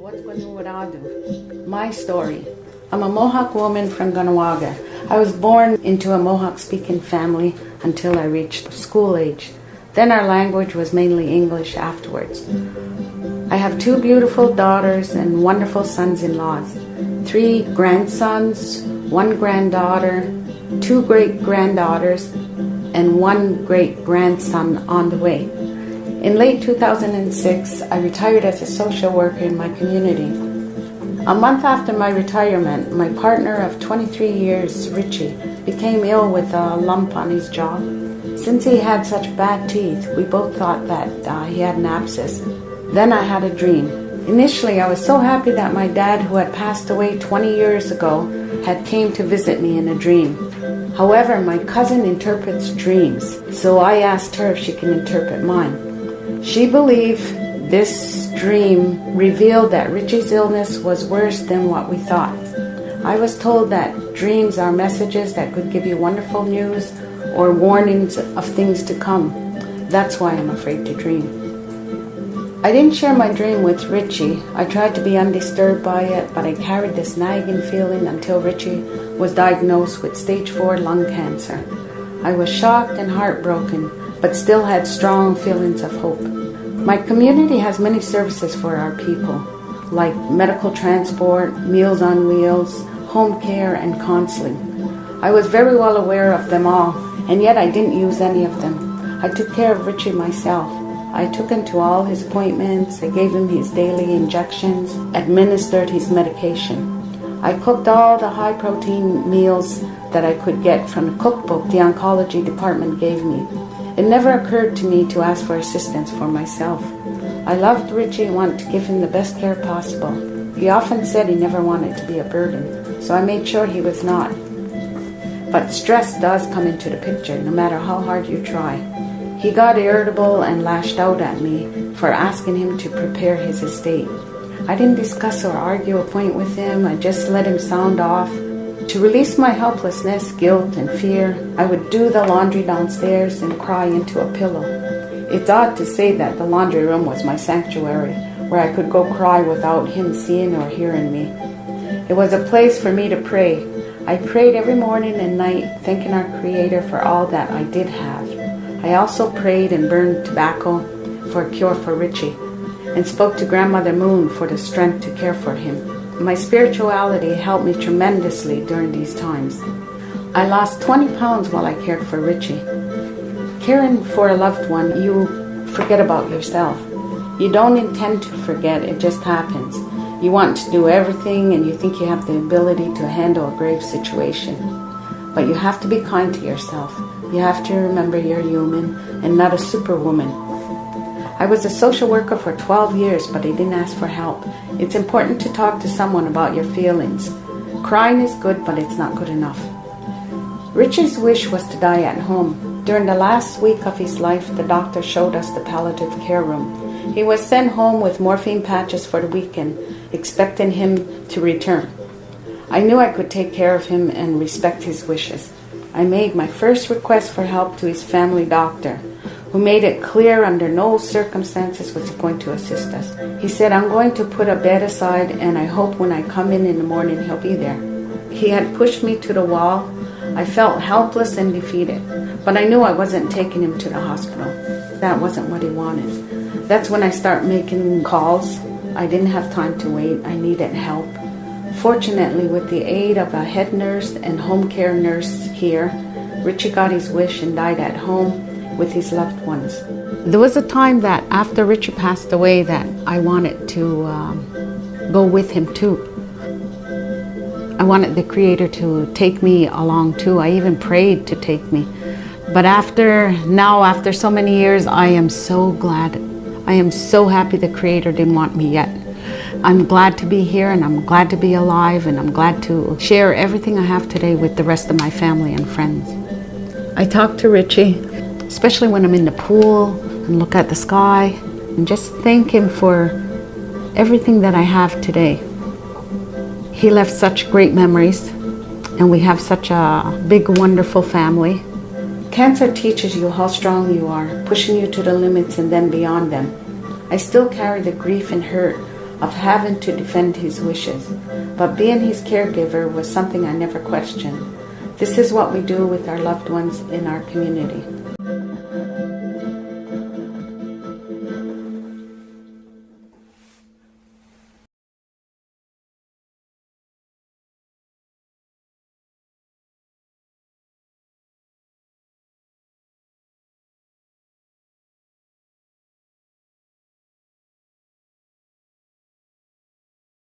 What's Gwanuwadadu? My story. I'm a Mohawk woman from Ganawaga. I was born into a Mohawk-speaking family until I reached school age. Then our language was mainly English afterwards. I have 2 beautiful daughters and wonderful sons-in-laws, 3 grandsons, 1 granddaughter, 2 great-granddaughters, and 1 great-grandson on the way. In late 2006, I retired as a social worker in my community. A month after my retirement, my partner of 23 years, Richie, became ill with a lump on his jaw. Since he had such bad teeth, we both thought that he had an abscess. Then I had a dream. Initially, I was so happy that my dad, who had passed away 20 years ago, had came to visit me in a dream. However, my cousin interprets dreams, so I asked her if she can interpret mine. She believed this dream revealed that Richie's illness was worse than what we thought. I was told that dreams are messages that could give you wonderful news or warnings of things to come. That's why I'm afraid to dream. I didn't share my dream with Richie. I tried to be undisturbed by it, but I carried this nagging feeling until Richie was diagnosed with stage 4 lung cancer. I was shocked and heartbroken, but still had strong feelings of hope. My community has many services for our people, like medical transport, Meals on Wheels, home care, and counseling. I was very well aware of them all, and yet I didn't use any of them. I took care of Richie myself. I took him to all his appointments, I gave him his daily injections, administered his medication. I cooked all the high-protein meals that I could get from the cookbook the oncology department gave me. It never occurred to me to ask for assistance for myself. I loved Richie and wanted to give him the best care possible. He often said he never wanted to be a burden, so I made sure he was not. But stress does come into the picture, no matter how hard you try. He got irritable and lashed out at me for asking him to prepare his estate. I didn't discuss or argue a point with him. I just let him sound off. To release my helplessness, guilt, and fear, I would do the laundry downstairs and cry into a pillow. It's odd to say that the laundry room was my sanctuary, where I could go cry without him seeing or hearing me. It was a place for me to pray. I prayed every morning and night, thanking our Creator for all that I did have. I also prayed and burned tobacco for a cure for Richie, and spoke to Grandmother Moon for the strength to care for him. My spirituality helped me tremendously during these times. I lost 20 pounds while I cared for Richie. Caring for a loved one, you forget about yourself. You don't intend to forget, it just happens. You want to do everything and you think you have the ability to handle a grave situation. But you have to be kind to yourself. You have to remember you're human and not a superwoman. I was a social worker for 12 years, but I didn't ask for help. It's important to talk to someone about your feelings. Crying is good, but it's not good enough. Richie's wish was to die at home. During the last week of his life, the doctor showed us the palliative care room. He was sent home with morphine patches for the weekend, expecting him to return. I knew I could take care of him and respect his wishes. I made my first request for help to his family doctor, who made it clear under no circumstances was he going to assist us. He said, "I'm going to put a bed aside and I hope when I come in the morning he'll be there." He had pushed me to the wall. I felt helpless and defeated, but I knew I wasn't taking him to the hospital. That wasn't what he wanted. That's when I started making calls. I didn't have time to wait. I needed help. Fortunately, with the aid of a head nurse and home care nurse here, Richie got his wish and died at home with his loved ones. There was a time that after Richie passed away that I wanted to go with him too. I wanted the Creator to take me along too. I even prayed to take me. But after so many years, I am so glad. I am so happy the Creator didn't want me yet. I'm glad to be here and I'm glad to be alive and I'm glad to share everything I have today with the rest of my family and friends. I talk to Richie, especially when I'm in the pool and look at the sky and just thank him for everything that I have today. He left such great memories and we have such a big, wonderful family. Cancer teaches you how strong you are, pushing you to the limits and then beyond them. I still carry the grief and hurt of having to defend his wishes, but being his caregiver was something I never questioned. This is what we do with our loved ones in our community.